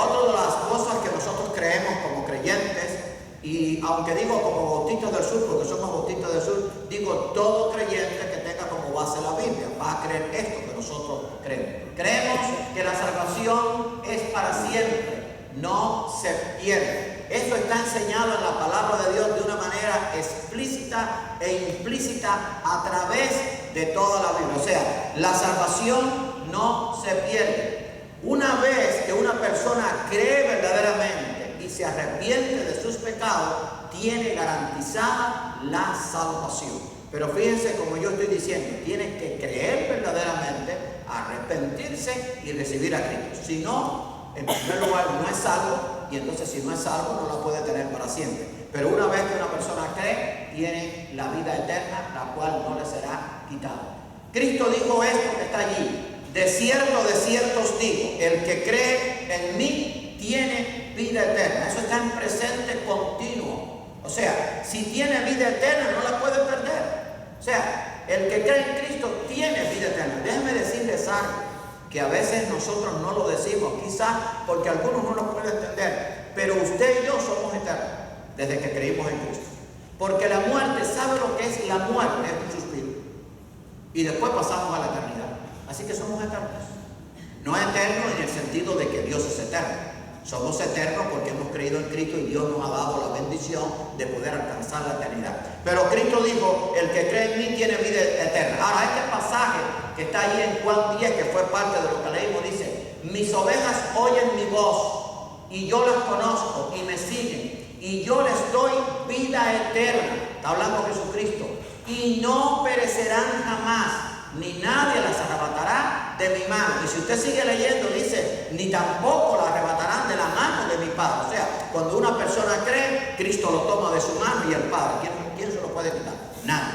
otra de las cosas que nosotros creemos como creyentes, y aunque digo como bautistas del sur, porque somos bautistas del sur, digo todo creyente que tenga como base la Biblia va a creer esto que nosotros creemos. Creemos que la salvación es para siempre, no se pierde. Eso está enseñado en la palabra de Dios de una manera explícita e implícita a través de toda la Biblia. O sea, la salvación no se pierde. Una vez que una persona cree verdaderamente y se arrepiente de sus pecados, tiene garantizada la salvación. Pero fíjense, como yo estoy diciendo, tiene que creer verdaderamente, arrepentirse y recibir a Cristo. Si no, en primer lugar, no es salvo, y entonces si no es salvo, no la puede tener para siempre. Pero una vez que una persona cree, tiene la vida eterna, la cual no le será quitada. Cristo dijo esto que está allí: de cierto os digo, el que cree en mí tiene vida eterna. Eso está en presente continuo. O sea, si tiene vida eterna, no la puede perder. O sea, el que cree en Cristo tiene vida eterna. Déjenme decirles algo que a veces nosotros no lo decimos, quizás porque algunos no lo pueden entender, pero usted y yo somos eternos desde que creímos en Cristo. Porque la muerte, ¿sabe lo que es la muerte? Es un suspiro. Y después pasamos a la eternidad. Así que somos eternos. No eternos en el sentido de que Dios es eterno. Somos eternos porque hemos creído en Cristo y Dios nos ha dado la bendición de poder alcanzar la eternidad. Pero Cristo dijo: el que cree en mí tiene vida eterna. Ahora, este pasaje que está ahí en Juan 10, que fue parte de lo que leímos, dice: mis ovejas oyen mi voz y yo las conozco y me siguen y yo les doy vida eterna. Está hablando Jesucristo. Y no perecerán jamás, ni nadie las arrebatará de mi mano. Y si usted sigue leyendo, dice: ni tampoco las arrebatarán de la mano de mi Padre. O sea, cuando una persona cree, Cristo lo toma de su mano y el Padre. ¿Quién se lo puede quitar? Nadie.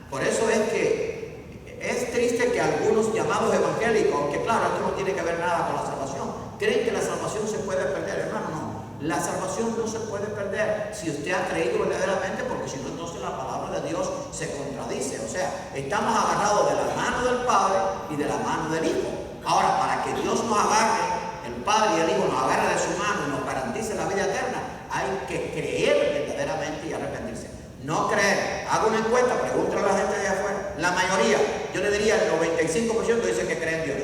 Por eso es que es triste que algunos llamados evangélicos, aunque claro, esto no tiene que ver nada con la salvación, creen que la salvación se puede perder. Hermano, no. La salvación no se puede perder si usted ha creído verdaderamente, porque si no, entonces la palabra de Dios se contradice. O sea, estamos agarrados de la mano del Padre y de la mano del Hijo. Ahora, para que Dios nos agarre, el Padre y el Hijo nos agarre de su mano y nos garantice la vida eterna, hay que creer verdaderamente y arrepentirse. No creer. Hago una encuesta, pregúntale a la gente de allá afuera. La mayoría, yo le diría el 95% dice que creen en Dios,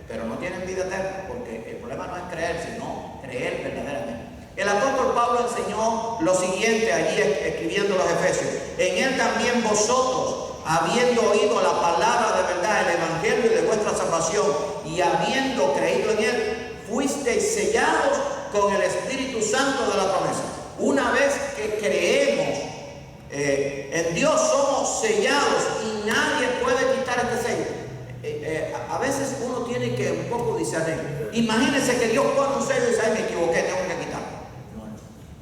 pero no tienen vida eterna, porque el problema no es creer, sino creer verdaderamente. El apóstol Pablo enseñó lo siguiente allí escribiendo los Efesios: en él también vosotros, habiendo oído la palabra de verdad, el evangelio de vuestra salvación, y habiendo creído en él, fuisteis sellados con el Espíritu Santo de la promesa. Una vez que creemos en Dios, somos sellados y nadie puede quitar este sello. A veces uno tiene que un poco discernir. Imagínense que Dios pone un sello y dice: ay, me equivoqué, tengo que quitarlo.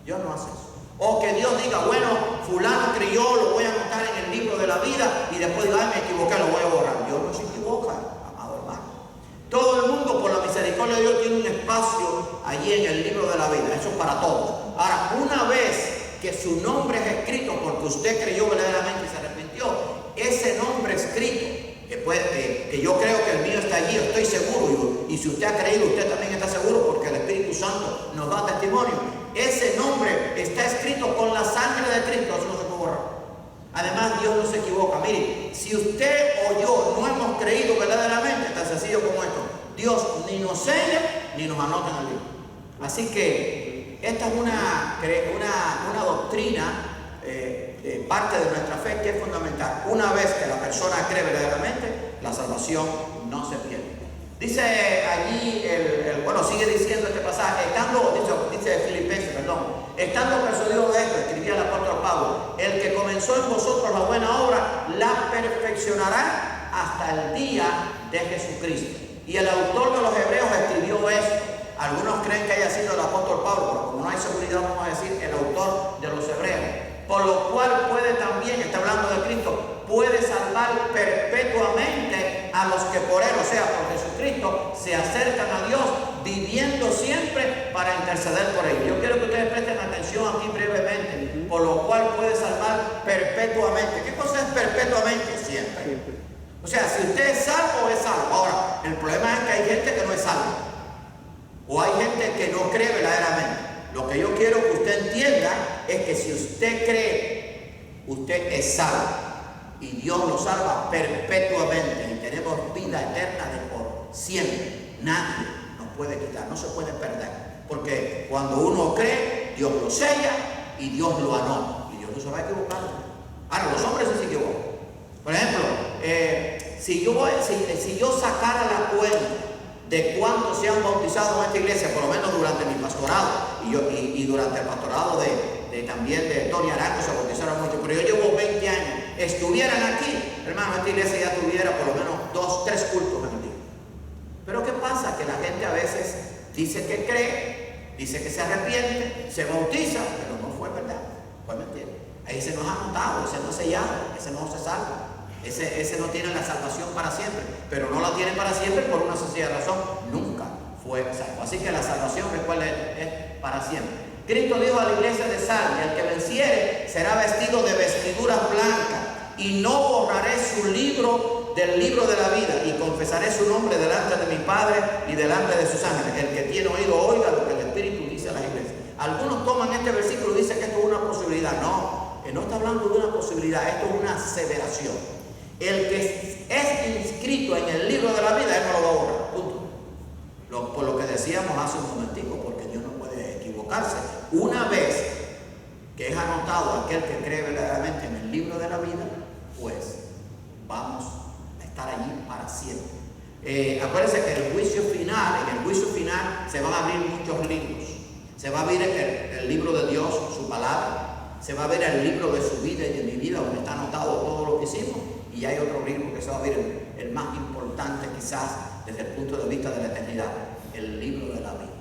Dios no hace eso. O que Dios diga: bueno, fulano creyó, lo voy a anotar en el libro de la vida, y después diga: ay, me equivoqué, lo voy a borrar. Dios no se equivoca, amado hermano. Todo el mundo, por la misericordia de Dios, tiene un espacio allí en el libro de la vida. Eso es para todos. Ahora, una vez que su nombre es escrito porque usted creyó verdaderamente y se arrepintió, ese nombre escrito, que yo creo que el mío está allí, estoy seguro, y si usted ha creído, usted también está seguro, porque el Espíritu Santo nos da testimonio. Ese nombre está escrito con la sangre de Cristo, eso no se puede borrar. Además, Dios no se equivoca. Mire, si usted o yo no hemos creído verdaderamente, tan sencillo como esto, Dios ni nos sella ni nos anota en el libro. Así que esta es una doctrina, parte de nuestra fe, que es fundamental. Una vez que la persona cree verdaderamente, la salvación no se pierde. Dice allí, sigue diciendo este pasaje, dice Filipenses, estando persuadido de esto, escribía el apóstol Pablo: el que comenzó en vosotros la buena obra, la perfeccionará hasta el día de Jesucristo. Y el autor de los Hebreos escribió esto. Algunos creen que haya sido el apóstol Pablo, pero como no hay seguridad, vamos a decir el autor de los Hebreos. Por lo cual puede también, está hablando de Cristo, puede salvar perpetuamente a los que por él, o sea, por Jesucristo, se acercan a Dios, viviendo siempre para interceder por ellos. Yo quiero que ustedes presten atención aquí brevemente. Por lo cual puede salvar perpetuamente. ¿Qué cosa es perpetuamente? Siempre. O sea, si usted es salvo, es salvo. Ahora, el problema es que hay gente que no es salva. O hay gente que no cree verdaderamente. Lo que yo quiero que usted entienda es que si usted cree, usted es salvo. Y Dios lo salva perpetuamente. Y tenemos vida eterna de por siempre. Nadie nos puede quitar, no se puede perder. Porque cuando uno cree, Dios lo sella y Dios lo anota. Y Dios no se va a equivocar. Ahora, los hombres sí se equivocan. Por ejemplo, si yo sacara la cuenta de cuántos se han bautizado en esta iglesia, por lo menos durante mi pastorado, y durante el pastorado también de Tony Arango se bautizaron mucho, pero yo llevo 20 años, estuvieran aquí, hermano, esta iglesia ya tuviera por lo menos 2, 3 cultos en el día. Pero ¿qué pasa? Que la gente a veces dice que cree, dice que se arrepiente, se bautiza, pero no fue verdad, fue mentira. Ahí se nos ha anotado, ese no se llama, ese no se salva. Ese no tiene la salvación para siempre, pero no la tiene para siempre por una sencilla razón: nunca fue salvo. Así que la salvación, recuerden, es para siempre. Cristo dijo a la iglesia de Sardes: el que venciere será vestido de vestiduras blancas, y no borraré su libro del libro de la vida, y confesaré su nombre delante de mi Padre y delante de sus ángeles. El que tiene oído, oiga lo que el Espíritu dice a las iglesias. Algunos toman este versículo y dicen que esto es una posibilidad. No está hablando de una posibilidad, esto es una aseveración. El que es inscrito en el libro de la vida, él no lo va a borrar, punto. Por lo que decíamos hace un momentico, porque Dios no puede equivocarse. Una vez que es anotado aquel que cree verdaderamente en el libro de la vida, pues vamos a estar allí para siempre. Acuérdense que en el juicio final se van a abrir muchos libros. Se va a abrir el libro de Dios, su palabra. Se va a ver el libro de su vida y de mi vida, donde está anotado todo lo que hicimos. Y hay otro libro que se va a ver, el más importante quizás desde el punto de vista de la eternidad, el libro de la vida.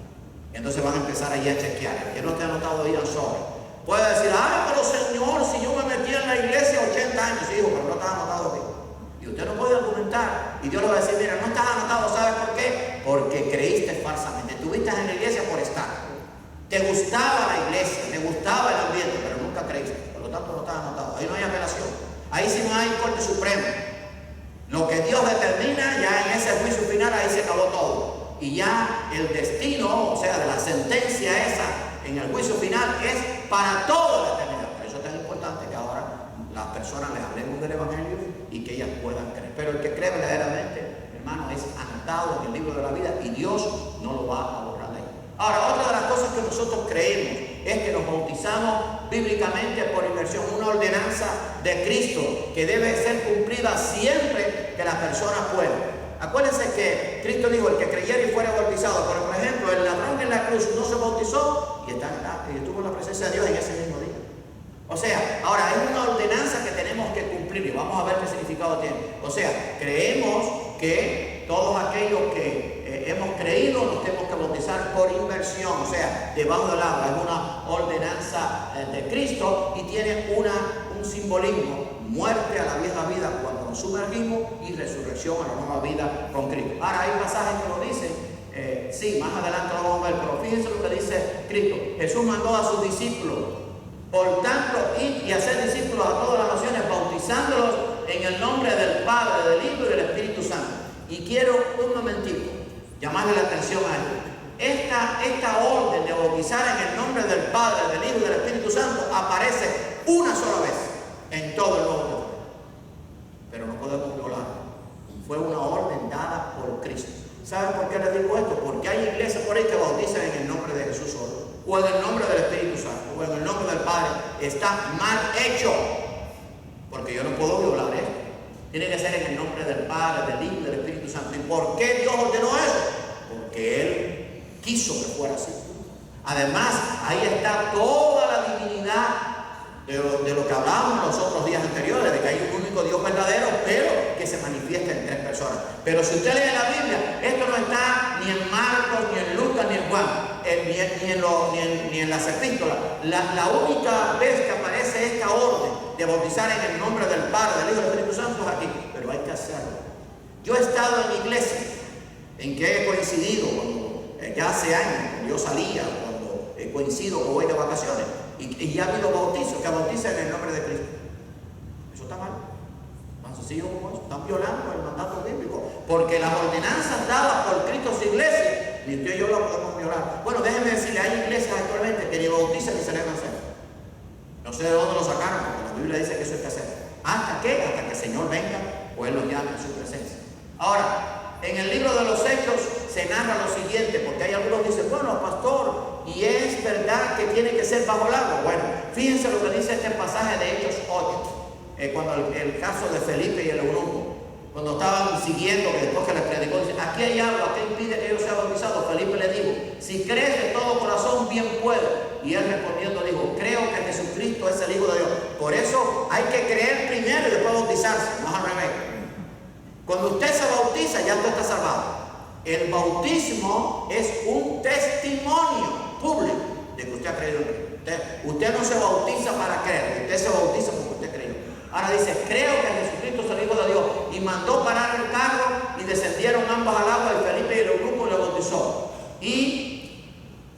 Entonces van a empezar ahí a chequear. El que no esté anotado ahí al sobre puede decir: ay, pero Señor, si yo me metí en la iglesia 80 años, sí, hijo, pero no está anotado aquí. Y usted no puede argumentar. Y Dios le va a decir: mira, no estás anotado, ¿sabes por qué? Porque creíste falsamente. Estuviste en la iglesia por estar. Te gustaba la iglesia, te gustaba el ambiente, pero nunca creíste. Por lo tanto, no estás anotado. Ahí no hay apelación. Ahí sí no hay corte suprema. Lo que Dios determina, ya en ese juicio final, ahí se acabó todo. Y ya el destino, o sea, de la sentencia esa en el juicio final, es para toda la eternidad. Por eso es tan importante que ahora las personas les hablemos del Evangelio y que ellas puedan creer. Pero el que cree verdaderamente, hermano, es anotado en el libro de la vida y Dios no lo va a borrar de ahí. Ahora, otra de las cosas que nosotros creemos es que nos bautizamos bíblicamente por inmersión, una ordenanza de Cristo que debe ser cumplida siempre que la persona pueda. Acuérdense que Cristo dijo: el que creyera y fuera bautizado. Pero, por ejemplo, el ladrón en la cruz no se bautizó y estuvo en la presencia de Dios en ese mismo día. O sea, ahora es una ordenanza que tenemos que cumplir y vamos a ver qué significado tiene. O sea, creemos que todos aquellos que hemos creído nos tenemos que bautizar por inmersión, o sea, debajo del agua. Es una ordenanza de Cristo y tiene un simbolismo: muerte a la vieja vida cuando nos sumergimos y resurrección a la nueva vida con Cristo. Ahora hay pasajes que lo dicen, sí, más adelante lo vamos a ver, pero fíjense lo que dice Cristo. Jesús mandó a sus discípulos: por tanto, id y hacer discípulos a todas las naciones, bautizándolos en el nombre del Padre, del Hijo y del Espíritu Santo. Y quiero un momentito llamarle la atención a esto. Esta orden de bautizar en el nombre del Padre, del Hijo y del Espíritu Santo aparece una sola vez en todo el Nuevo Testamento. Pero no podemos violarla. Fue una orden dada por Cristo. ¿Saben por qué les digo esto? Porque hay iglesias por ahí que bautizan en el nombre de Jesús solo, o en el nombre del Espíritu Santo, o en el nombre del Padre. Está mal hecho, porque yo no puedo violar esto. Tiene que ser en el nombre del Padre, del Hijo y del Espíritu Santo. ¿Y por qué Dios ordenó eso? Porque Él quiso que fuera así. Además, ahí está toda la divinidad de lo que hablábamos los otros días anteriores, de que hay un único Dios verdadero, pero que se manifiesta en 3 personas. Pero si usted lee la Biblia, esto no está ni en Marcos, ni en Lucas, ni en Juan, ni en las epístolas. La única vez que aparece esta orden de bautizar en el nombre del Padre, del Hijo y del Espíritu Santo es aquí, pero hay que hacerlo. Yo he estado en iglesias en que he coincidido, ya hace años, cuando yo salía, cuando he coincidido o voy de vacaciones, y ha habido bautizos que bautizan en el nombre de Cristo. Eso está mal. Tan sencillo como eso. Están violando el mandato bíblico, porque las ordenanzas dadas por Cristo a su iglesia ni usted y yo la podemos violar. Bueno, déjeme decirle, hay iglesias actualmente que ni bautizan ni celebran cena. No sé de dónde lo sacaron, porque la Biblia dice que eso hay que hacer. ¿Hasta qué? Hasta que el Señor venga o Él los llame en su presencia. Ahora, en el libro de los Hechos se narra lo siguiente, porque hay algunos que dicen, bueno, pastor, ¿y es verdad que tiene que ser bajo el agua? Bueno, fíjense lo que dice este pasaje de Hechos 8, cuando el caso de Felipe y el eunuco. Cuando estaban siguiendo, que después que les predicó, dice, aquí hay agua, ¿qué impide que ellos sean bautizados? Felipe le dijo, si crees de todo corazón, bien puede. Y él respondiendo dijo, creo que Jesucristo es el Hijo de Dios. Por eso hay que creer primero y después bautizarse, no es al revés. Cuando usted se bautiza, ya usted está salvado. El bautismo es un testimonio público de que usted ha creído en Cristo. Usted no se bautiza para creer, usted se bautiza porque usted creyó. Ahora dice, creo que Jesucristo es el Hijo de Dios. Y mandó parar el carro y descendieron ambos al agua y Felipe y el eunuco le bautizó. Y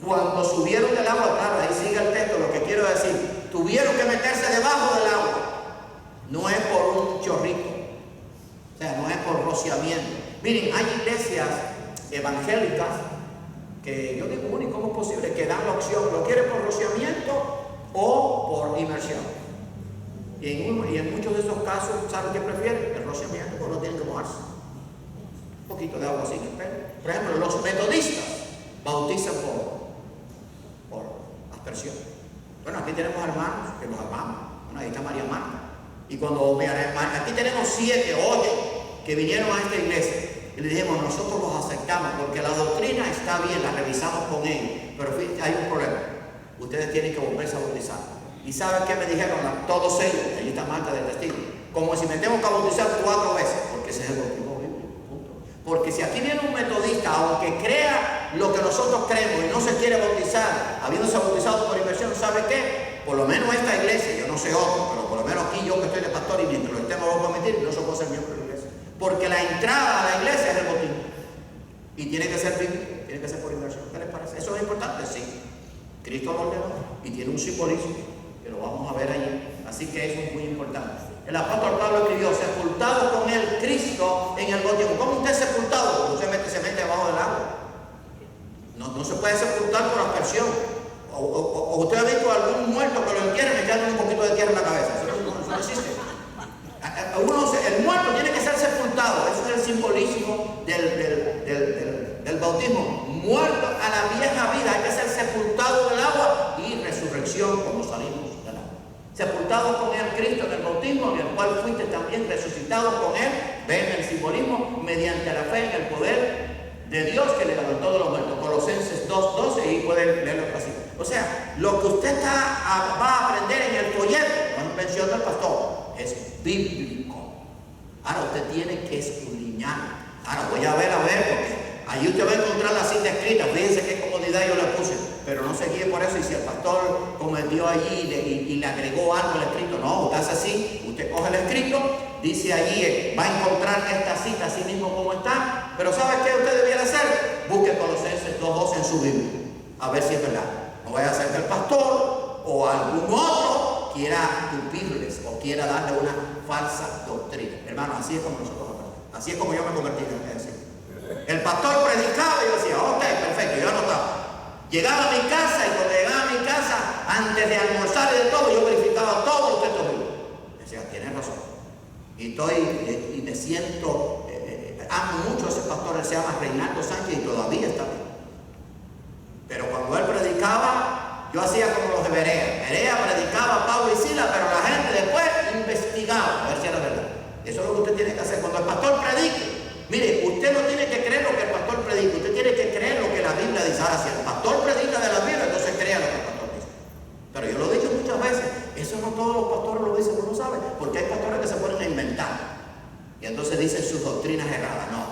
cuando subieron del agua, claro, ahí sigue el texto, lo que quiero decir, tuvieron que meterse debajo del agua. No es por un chorrito, o sea, no es por rociamiento. Miren, hay iglesias evangélicas que yo digo, bueno, ¿y cómo es posible que dan la opción? ¿Lo quiere por rociamiento o por inmersión? Y en muchos de esos casos, ¿saben qué prefieren? El rociamiento, porque no tienen que mojarse. Un poquito de agua así. Por ejemplo, los metodistas bautizan por aspersión. Bueno, aquí tenemos hermanos que los amamos. Bueno, ahí está María Marta. Y cuando aquí tenemos 7, 8 que vinieron a esta iglesia y le dijimos, nosotros los aceptamos porque la doctrina está bien, la revisamos con ellos, pero hay un problema. Ustedes tienen que volverse a bautizar. ¿Y saben qué me dijeron? Todos ellos, ahí está Marta de testigo, como si me tengo que bautizar 4 veces, porque ese es el bautismo bíblico, punto. Porque si aquí viene un metodista, aunque crea lo que nosotros creemos y no se quiere bautizar, habiéndose bautizado por inmersión, ¿sabe qué? Por lo menos esta iglesia, yo no sé otro, pero por lo menos aquí yo que estoy de pastor y mientras lo estemos lo voy a permitir, yo soy ser miembro de la iglesia. Porque la entrada a la iglesia es el bautismo. Y tiene que ser bíblico, tiene que ser por inmersión. ¿Qué les parece? ¿Eso es importante? Sí. Cristo lo ordenó y tiene un simbolismo que lo vamos a ver allí, así que eso es muy importante. El apóstol Pablo escribió, sepultado con él Cristo en el bautismo. ¿Cómo usted es sepultado? No se mete debajo del agua. No se puede sepultar por aspersión. O usted ha visto a algún muerto que lo entierren echándole un poquito de tierra en la cabeza. Eso no existe. El muerto tiene que ser sepultado. Eso es el simbolismo del bautismo. Muerto a la vieja vida, hay que ser sepultado del agua y resurrección cuando salimos del agua. Sepultados con él Cristo en el bautismo, en el cual fuiste también resucitados con él, ven el simbolismo, mediante la fe en el poder de Dios que le levantó de los muertos. Colosenses 2:12, y pueden leerlo así. O sea, lo que usted va a aprender en el folleto, no es invención del pastor, es bíblico. Ahora usted tiene que escudriñar. Ahora voy a ver, porque allí usted va a encontrar la cita escrita. Fíjense qué comodidad yo le puse, pero no se guíe por eso. Y si el pastor cometió allí y le agregó algo al escrito, no, usted hace así, usted coge el escrito, dice allí, va a encontrar esta cita así mismo como está. Pero ¿sabe qué usted debiera hacer? Busque Colosenses 2:12 en su Biblia, a ver si es verdad. No vaya a ser que el pastor o algún otro quiera tupirles o quiera darle una falsa doctrina. Hermano, así es como nosotros aprendemos. Así es como yo me convertí en ese. El pastor predicaba y yo decía, ok, perfecto, yo anotaba. Llegaba a mi casa y cuando llegaba a mi casa, antes de almorzar y de todo, yo verificaba todos los textos bíblicos. Decía, tienes razón. Y me siento, amo mucho a ese pastor, él se llama Reinaldo Sánchez y todavía está bien. Pero cuando él predicaba, yo hacía como los de Berea. Berea predicaba Pablo y Sila, pero la gente después investigaba a ver si era verdad. Eso es lo que usted tiene que hacer. Cuando el pastor predique, mire, usted no tiene que creer lo que el pastor predica, usted tiene que creer lo que la Biblia dice. Ahora, si el pastor predica de la Biblia, entonces crea lo que el pastor dice. Pero yo lo he dicho muchas veces, eso no todos los pastores lo dicen, uno sabe, porque hay pastores que se ponen a inventar. Y entonces dicen sus doctrinas erradas. No,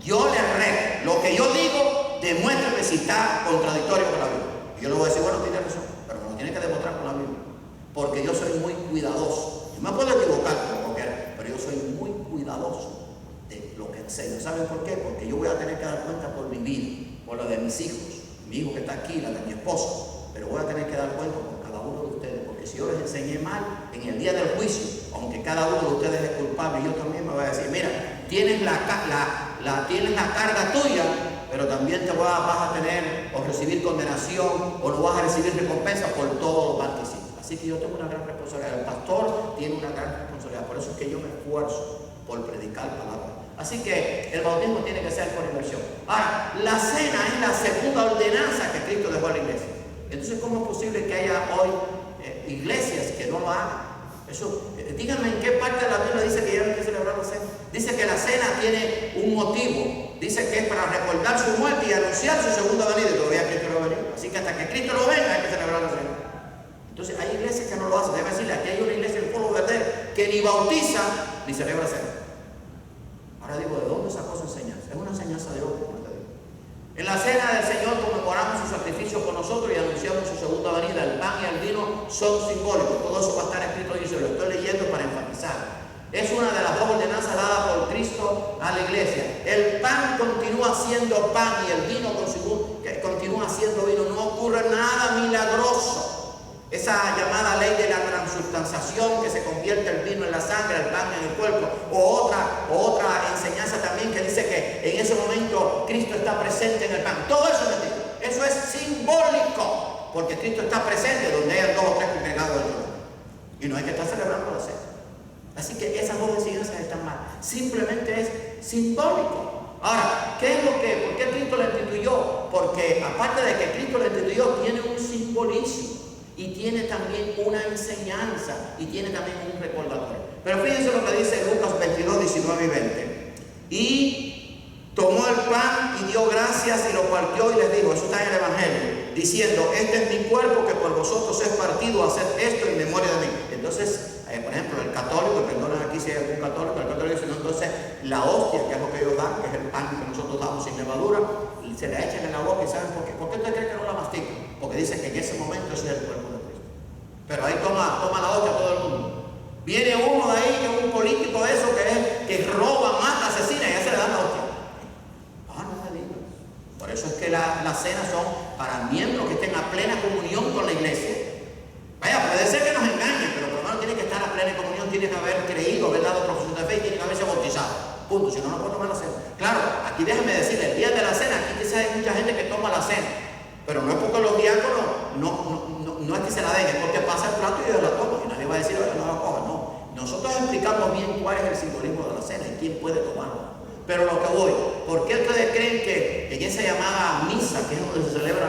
yo le reto, lo que yo digo, demuéstrame si está contradictorio con la Biblia. Y yo le voy a decir, bueno, tiene razón, pero me lo tiene que demostrar con la Biblia. Porque yo soy muy cuidadoso. Yo me puedo equivocar como cualquiera, pero yo soy muy cuidadoso de lo que enseño. ¿Saben por qué? Porque yo voy a tener que dar cuenta por mi vida, por la de mis hijos, mi hijo que está aquí, la de mi esposa, pero voy a tener que dar cuenta por cada uno de ustedes, porque si yo les enseñé mal, en el día del juicio, aunque cada uno de ustedes es culpable, yo también me voy a decir, mira, tienes la carga tuya, pero también vas a tener o recibir condenación o no vas a recibir recompensa por todo lo mal que hiciste. Así que yo tengo una gran responsabilidad. El pastor tiene una gran responsabilidad. Por eso es que yo me esfuerzo por predicar palabra. Así que el bautismo tiene que ser por inmersión. Ahora, la cena es la segunda ordenanza que Cristo dejó a la iglesia. Entonces, ¿cómo es posible que haya hoy iglesias que no lo hagan? Eso, díganme en qué parte de la Biblia dice que ya no hay que celebrar la cena. Dice que la cena tiene un motivo. Dice que es para recordar su muerte y anunciar su segunda venida. Y todavía Cristo no ha venido. Así que hasta que Cristo no venga hay que celebrar la cena. Entonces hay iglesias que no lo hacen. Debe decirle, aquí hay una iglesia en el pueblo verde que ni bautiza ni celebra cena. Ahora digo, ¿de dónde sacó esa enseñanza? Es una enseñanza de otro. En la cena del Señor conmemoramos su sacrificio por nosotros y anunciamos su segunda venida. El pan y el vino son simbólicos. Todo eso va a estar escrito y se lo estoy leyendo para enfatizar. Es una de las dos ordenanzas dadas por Cristo a la iglesia. El pan continúa siendo pan y el vino continúa siendo vino. No ocurre nada milagroso. Esa llamada ley de la transubstanciación, que se convierte el vino en la sangre, el pan en el cuerpo, o otra enseñanza también que dice que en ese momento Cristo está presente en el pan. Todo eso es mentira. Eso es simbólico, porque Cristo está presente donde hay 2 o 3 congregados en Dios. Y no hay que estar celebrando la cena. Así que esas dos enseñanzas están mal. Simplemente es simbólico. Ahora, ¿por qué Cristo la instituyó? Porque aparte de que Cristo la instituyó, tiene un simbolismo. Y tiene también una enseñanza y tiene también un recordatorio. Pero fíjense lo que dice Lucas 22, 19 y 20. Y tomó el pan y dio gracias y lo partió y les dijo, eso está en el Evangelio, diciendo, este es mi cuerpo que por vosotros es partido, haced esto en memoria de mí. Entonces, por ejemplo, el católico, perdonen aquí si hay algún católico, el católico dice, no, entonces la hostia, que es lo que ellos dan, que es el pan que nosotros damos sin levadura, se la echan en la boca y ¿saben por qué? ¿Por qué ustedes creen que no la mastican? Porque dicen que en ese momento ese es el cuerpo de Cristo. Pero ahí toma la hostia todo el mundo. Viene uno de ahí, que es un político de eso, que roba, mata, asesina, y ya se le da la hostia. No me digas. Por eso es que las cenas son para miembros que estén a plena comunión con la iglesia. Vaya, puede ser que nos engañen, pero por lo menos tiene que estar a plena comunión, tiene que haber creído, haber dado profesión de fe y tiene que haberse bautizado. Punto, si no, no puede tomar la cena. Claro, aquí déjenme decirle, el día de la cena, aquí quizás hay mucha gente que toma la cena, pero no es porque los diáconos no es que se la den, es porque pasa el plato y ellos la toman y nadie va a decir, oye, no la cojan, no. Nosotros explicamos bien cuál es el simbolismo de la cena y quién puede tomarlo. Pero lo que voy, ¿por qué ustedes creen que en esa llamada misa, que es donde se celebra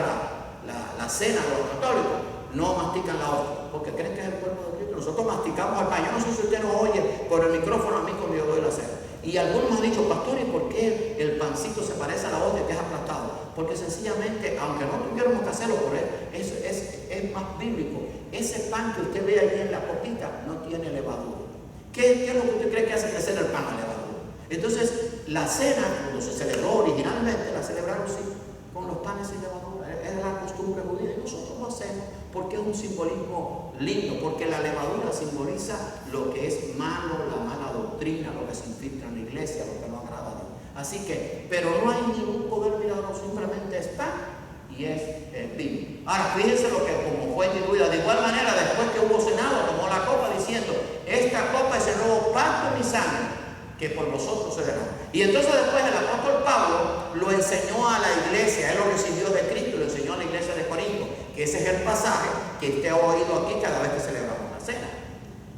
la cena de los católicos, no mastican la hostia? Porque creen que es el cuerpo de Cristo. Nosotros masticamos el pan. Yo no sé si usted nos oye por el micrófono a mí cuando yo doy la cena. Y algunos me han dicho, pastor, ¿y por qué el pancito se parece a la hostia que es aplastado? Porque sencillamente, aunque no tuviéramos que hacerlo por él, es más bíblico. Ese pan que usted ve allí en la copita no tiene levadura. ¿Qué es lo que usted cree que hace crecer el pan a levadura? Entonces, la cena, cuando se celebró originalmente, la celebraron sí, con los panes sin levadura. Es la costumbre judía y nosotros lo hacemos porque es un simbolismo lindo, porque la levadura simboliza lo que es malo, la mala doctrina, lo que se infiltra en la iglesia, lo que no agrada a Dios. Así que, pero no hay ningún poder milagroso, simplemente es pan y es vino. Ahora, fíjense lo que como fue instituida. De igual manera, después que hubo cenado, tomó la copa diciendo, esta copa es el nuevo pacto en mi sangre, que por vosotros se derrama. Y entonces después el apóstol Pablo lo enseñó a la iglesia, él lo recibió de Cristo, lo enseñó a la iglesia de Corinto, que ese es el pasaje que usted ha oído aquí cada vez que celebramos la cena.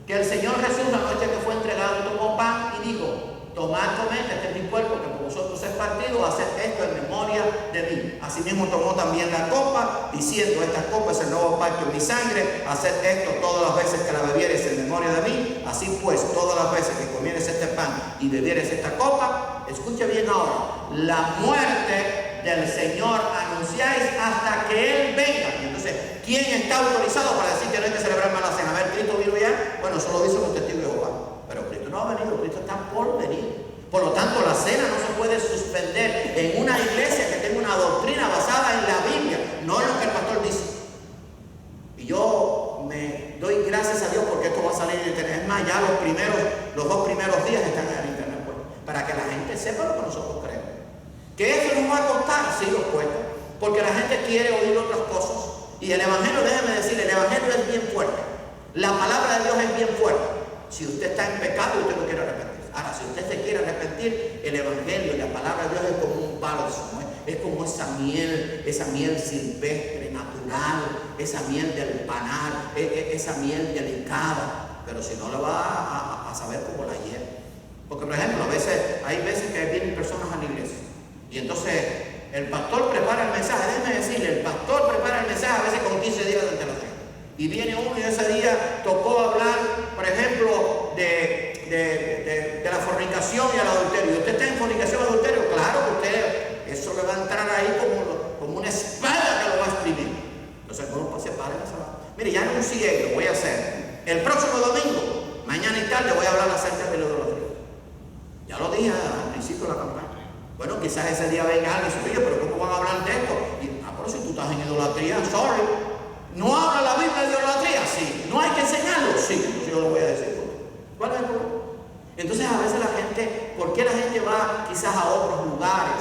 Que el Señor Jesús, la noche que fue entregado, tomó pan y dijo, tomad, comed, este es mi cuerpo que por vosotros es partido, haced esto en memoria de mí. Asimismo tomó también la copa, diciendo, esta copa es el nuevo pacto en mi sangre, haced esto todas las veces que la bebiereis en memoria de mí. Así pues, todas las veces que comieres este pan y bebieres esta copa, escucha bien ahora, la muerte del Señor anunciáis hasta que Él venga. Y entonces, ¿quién está autorizado para decir que no hay que celebrar más la cena? A ver, ¿Cristo vino ya? Bueno, eso lo dicen los testigos de Jehová. Pero Cristo no ha venido, Cristo está por venir. Por lo tanto, la cena no se puede suspender en una iglesia que tenga una doctrina basada en la Biblia, no en lo que el pastor dice. Y yo me doy gracias a Dios porque esto va a salir en internet. Es más, ya los 2 primeros días están en internet, para que la gente sepa lo que nosotros creemos. ¿Que eso nos va a costar? Sí, nos cuesta. Porque la gente quiere oír otras cosas. Y el Evangelio, déjeme decirle, el Evangelio es bien fuerte. La palabra de Dios es bien fuerte. Si usted está en pecado y usted no quiere arrepentirse. Ahora, si usted se quiere arrepentir, el Evangelio y la palabra de Dios es como un palo de Samuel. es como esa miel silvestre, natural, esa miel del panal, esa miel delicada, pero si no la va a saber como la hiel. Porque por ejemplo, hay veces que vienen personas a la iglesia y entonces el pastor prepara el mensaje. Déjeme decirle, el pastor prepara el mensaje a veces con 15 días de antelación. Y viene uno y ese día tocó hablar, por ejemplo, de la fornicación y el adulterio. ¿Y usted está en fornicación y adulterio? Claro que usted, eso le va a entrar ahí como una espada que lo va a exprimir. Entonces, ¿cómo se para esa? Mire, ya anuncié, lo voy a hacer. El próximo domingo, mañana y tarde, voy a hablar acerca de la idolatría. Ya lo dije al principio de la campaña. Bueno, quizás ese día venga alguien y dice, pero ¿cómo van a hablar de esto? Pero si tú estás en idolatría, sorry. ¿No habla la Biblia de idolatría? Sí. ¿No hay que enseñarlo? Sí. Entonces yo lo voy a decir. ¿Cuál es el problema? Entonces a veces la gente, ¿por qué la gente va quizás a otros lugares?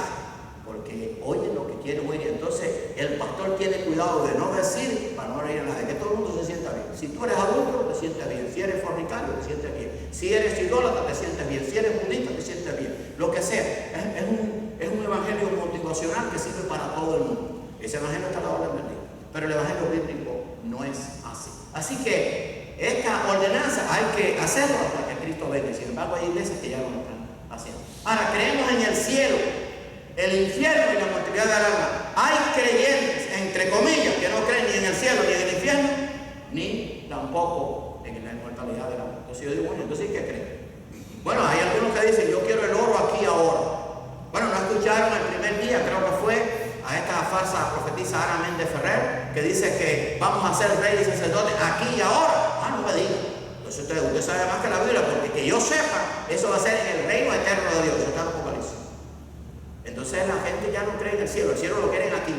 Porque oyen lo que quieren oír. Entonces el pastor tiene cuidado de no decir, para no reír a nadie, que todo el mundo se sienta bien. Si tú eres adulto, te sientes bien. Si eres fornicario, te sientes bien. Si eres idólatra, te sientes bien. Si eres budista, te sientes bien. Lo que sea. Es un evangelio motivacional que sirve para todo el mundo. Ese evangelio está a la orden del día. Pero el evangelio bíblico no es así. Así que esta ordenanza hay que hacerlo hasta que Cristo venga. Sin embargo, hay iglesias que ya lo están haciendo. Ahora, creemos en el cielo, el infierno y la mortalidad del alma. Hay creyentes, entre comillas, que no creen ni en el cielo ni en el infierno, ni tampoco en la inmortalidad del alma. Entonces yo digo, bueno, entonces ¿qué creen? Bueno, hay algunos que dicen, yo quiero el oro aquí ahora. Bueno, no escucharon el primer día, creo que fue, a esta falsa profetisa Ana Méndez Ferrer, que dice que vamos a ser reyes y sacerdotes aquí y ahora. No me diga. Entonces usted sabe más que la Biblia, porque que yo sepa, eso va a ser en el reino eterno de Dios. Eso está en Apocalipsis. Entonces la gente ya no cree en el cielo lo quieren aquí.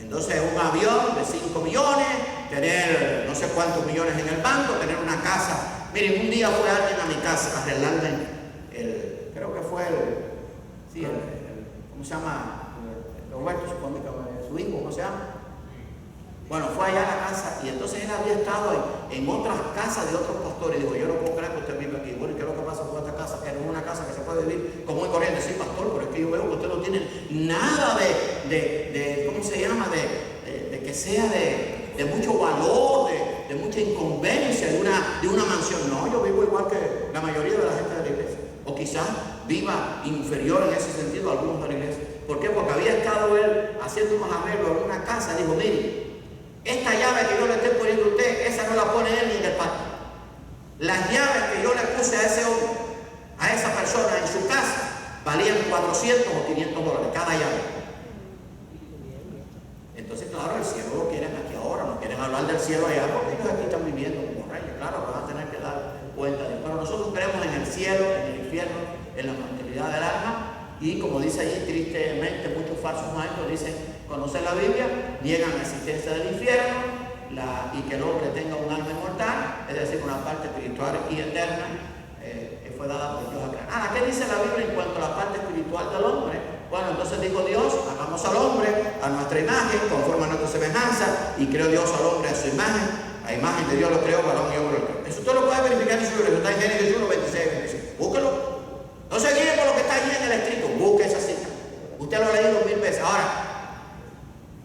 Entonces un avión de 5 millones, tener no sé cuántos millones en el banco, tener una casa. Miren, un día fue alguien a mi casa a arreglarle creo que fue ¿cómo se llama? Roberto, supongo que su hijo, ¿cómo se llama? Bueno, fue allá a la casa y entonces él había estado en otras casas de otros pastores. Y digo, yo no puedo creer que usted vive aquí. Bueno, ¿y qué es lo que pasa con esta casa? Que no es una casa que se puede vivir como muy corriente. Sí, pastor, pero es que yo veo que usted no tiene nada de ¿cómo se llama? De que sea de mucho valor, de mucha incumbencia, de una mansión. No, yo vivo igual que la mayoría de la gente de la iglesia. O quizás viva inferior en ese sentido a algunos de la iglesia. ¿Por qué? Porque había estado él haciendo unos arreglos en una casa. Dijo, mire, esta llave que yo le estoy poniendo a usted, esa no la pone él ni en el patio. Las llaves que yo le puse a ese hombre, a esa persona en su casa, valían 400 o 500 dólares cada llave. Entonces, claro, el cielo lo quieren aquí ahora, no quieren hablar del cielo allá, porque ellos aquí están viviendo como reyes. Claro, van a tener que dar cuenta de eso. Pero nosotros creemos en el cielo, en el infierno, en la mortalidad del alma. Y como dice ahí, tristemente, muchos falsos maestros dicen, conocen la Biblia, niegan la existencia del infierno y que el hombre tenga un alma inmortal, es decir, una parte espiritual y eterna que fue dada por Dios a crear. Ahora, ¿qué dice la Biblia en cuanto a la parte espiritual del hombre? Bueno, entonces dijo Dios, hagamos al hombre a nuestra imagen, conforme a nuestra semejanza, y creó Dios al hombre a su imagen. A imagen de Dios lo creó, varón y hombre lo creó. Eso usted lo puede verificar en su Biblia, está en Génesis 1, 26, 25. Búsquelo. No se guíe por lo que está allí en el escrito, busque esa cita. Usted lo ha leído 1000 veces. Ahora,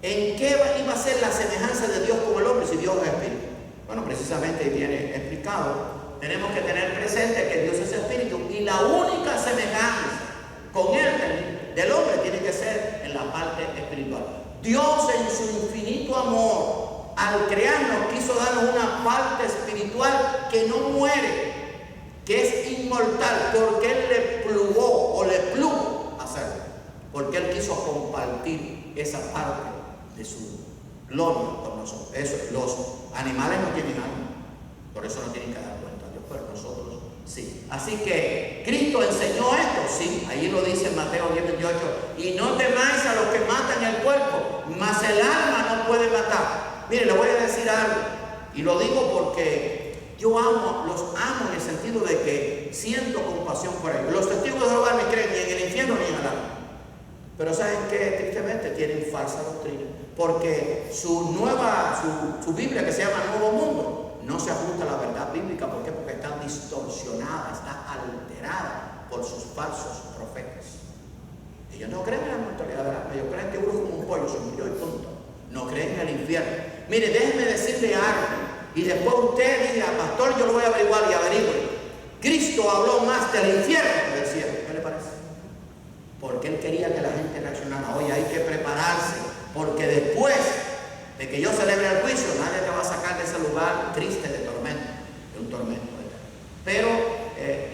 ¿en qué iba a ser la semejanza de Dios con el hombre si Dios es espíritu? Bueno, precisamente viene explicado. Tenemos que tener presente que Dios es espíritu y la única semejanza con él del hombre tiene que ser en la parte espiritual. Dios en su infinito amor al crearnos quiso darnos una parte espiritual que no muere, que es inmortal, porque Él le plugó o le plugo hacerlo, porque Él quiso compartir esa parte de su gloria con nosotros. Eso, los animales no tienen alma, por eso no tienen que dar cuenta a Dios, pero nosotros sí. Así que Cristo enseñó esto, sí, ahí lo dice en Mateo 10:28, y no temáis a los que matan el cuerpo, mas el alma no puede matar. Mire, le voy a decir algo, y lo digo porque yo los amo en el sentido de que siento compasión por ellos. Los testigos de Jehová no creen ni en el infierno ni en el alma. Pero ¿saben qué? Tristemente tienen falsa doctrina. Porque su Biblia, que se llama Nuevo Mundo, no se ajusta a la verdad bíblica. ¿Por qué? Porque está distorsionada, está alterada por sus falsos profetas. Ellos no creen en la inmortalidad del alma, ellos creen que uno es como un pollo, se murió y punto. No creen en el infierno. Mire, déjeme decirle algo, y después usted diga, pastor, yo lo voy a averiguar y averigüe. Cristo habló más del infierno que del cielo. ¿Qué le parece? Porque Él quería que la gente reaccionara. Oye, hay que prepararse, porque después de que yo celebre el juicio, nadie te va a sacar de ese lugar triste de tormento, de un tormento. Pero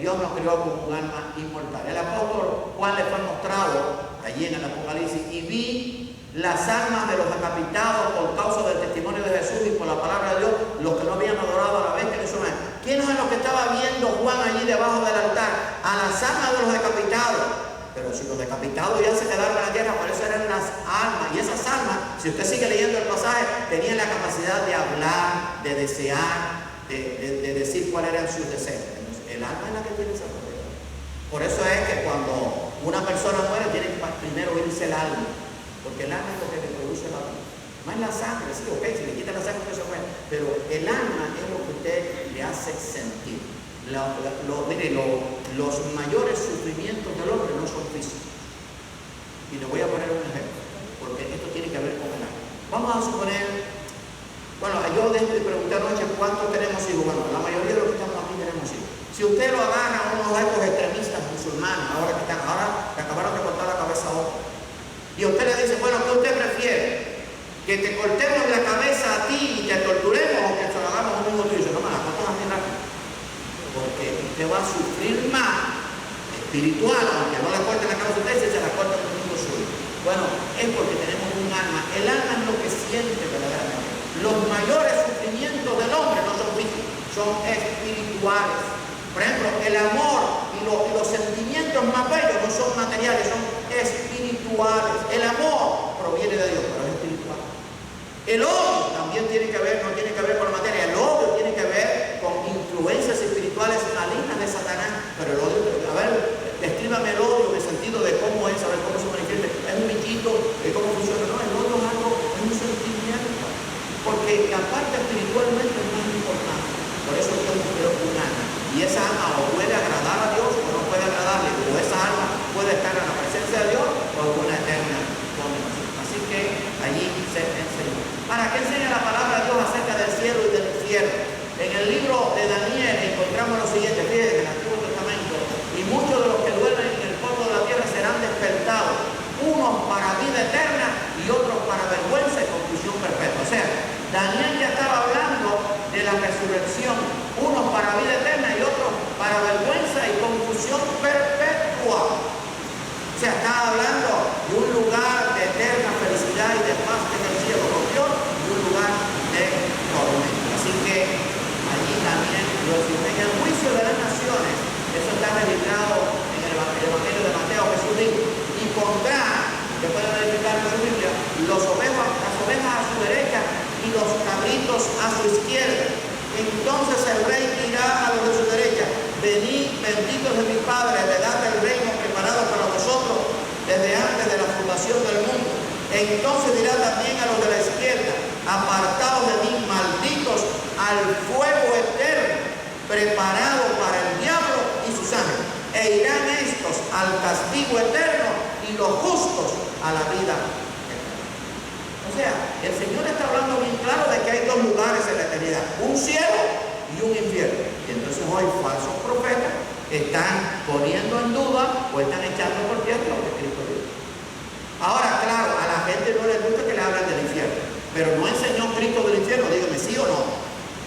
Dios nos creó con un alma inmortal. El apóstol Juan le fue mostrado allí en el Apocalipsis, y vi las almas de los decapitados por causa del testimonio de Jesús y por la palabra de Dios, los que no habían adorado a la bestia ni su imagen. ¿Quién es lo que estaba viendo Juan allí debajo del altar? A las almas de los decapitados. Pero si los decapitados ya se quedaron en la tierra, por eso eran las almas. Y esas almas, si usted sigue leyendo el pasaje, tenían la capacidad de hablar, de desear, de decir cuáles eran sus deseos. Entonces, el alma es la que tiene esa propiedad. Por eso es que cuando una persona muere, tiene que primero irse el alma, porque el alma es lo que le produce la vida. No es la sangre, sí, ok, si le quita la sangre, se muere. Pero el alma es lo que usted le hace sentir. Mire, los mayores sufrimientos del hombre no son físicos. Y le voy a poner un ejemplo, porque esto tiene que ver con el alma. Vamos a suponer, bueno, yo le pregunté anoche cuántos tenemos hijos. Bueno, la mayoría de los que estamos aquí tenemos hijos. Si usted lo agarra a unos de estos extremistas musulmanes, ahora que acabaron de cortar la cabeza a otro, y usted le dice, bueno, ¿qué usted prefiere? ¿Que te cortemos la cabeza a ti y te torturemos, o que se lo hagamos a un hijo tuyo? No me la cortas a mí rápido. Porque usted va a sufrir más espiritual, aunque no le corten la cabeza a usted, si se la corta a un hijo suyo. Bueno, es porque tenemos un alma. El alma es lo que siente verdaderamente. Los mayores sufrimientos del hombre no son físicos, son espirituales. Por ejemplo, el amor y los sentimientos más bellos no son materiales, son espirituales. El amor proviene de Dios, pero es espiritual. El odio también tiene que ver, no tiene que ver con la materia. El odio tiene que ver con influencias espirituales malignas de Satanás. Pero el odio, a ver, descríbame el odio en el sentido de cómo es, a ver cómo se manifiesta. Es un bichito, cómo funciona. No, el odio es algo, es un sentimiento. Porque la parte espiritualmente es más importante. Por eso Dios nos creó un alma. Y esa alma o puede agradar a Dios o no puede agradarle. O esa alma puede estar en la presencia de Dios o en una eterna condenación. Así que allí se enseña. ¿Para qué enseña la palabra de Dios acerca del cielo y del infierno? En el libro de Daniel encontramos lo siguiente. Fíjense, en el Antiguo Testamento. Y muchos de los que duermen en el polvo de la tierra serán despertados. Unos para vida eterna y otros para vergüenza y confusión perpetua. O sea, Daniel ya estaba hablando de la resurrección. Unos para vida eterna y otros para vergüenza y confusión perpetua. O sea, estaba hablando de un lugar de eterna felicidad y de paz que es el cielo con Dios y un lugar de tormento. Así que allí también en el juicio de las naciones, eso está registrado en el Evangelio de Mateo. Jesús dijo, y pondrá, que pueden verificar en su Biblia, las ovejas a su derecha y los cabritos a su izquierda. Entonces el rey dirá a los de su derecha, venid benditos de mi Padre, heredad del reino preparado para vosotros desde antes de la fundación del mundo. Entonces dirá también a los de la izquierda, apartados de mí, malditos, al fuego eterno, preparado para el diablo y sus ángeles. E irán estos al castigo eterno y los justos a la vida eterna. O sea, el Señor está hablando bien claro de que hay dos lugares en la eternidad, un cielo y un infierno. Y entonces hoy falsos profetas están poniendo en duda o están echando por tierra lo que Cristo dijo. Ahora, claro, a la gente no les gusta que le hablen del infierno, pero no enseñó Cristo del infierno, dígame sí o no.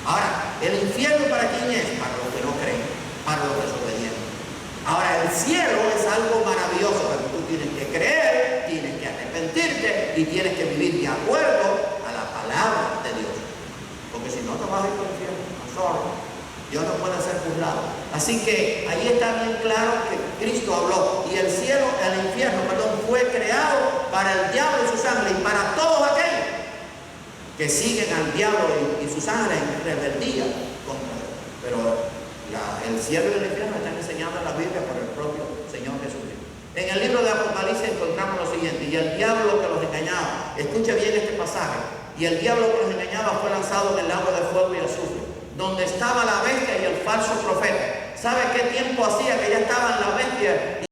Ahora, ¿el infierno para quién es? Para los que no creen, para los desobedientes. Ahora, el cielo es algo maravilloso, pero tú tienes que creer, tienes que arrepentirte y tienes que vivir de acuerdo a la palabra de Dios. Porque si no te vas a ir por el infierno, no solo. Dios no puede ser juzgado. Así que ahí está bien claro que Cristo habló. Y el cielo, el infierno, perdón, fue creado para el diablo y sus ángeles y para todos aquellos que siguen al diablo y sus ángeles en rebeldía contra él. Pero el cielo y el infierno están enseñados en la Biblia por el propio Señor Jesucristo. En el libro de Apocalipsis encontramos lo siguiente, y el diablo que los engañaba, escuche bien este pasaje, y el diablo que los engañaba fue lanzado en el lago de fuego y azufre, donde estaba la bestia y el falso profeta. ¿Sabe qué tiempo hacía que ya estaban la bestia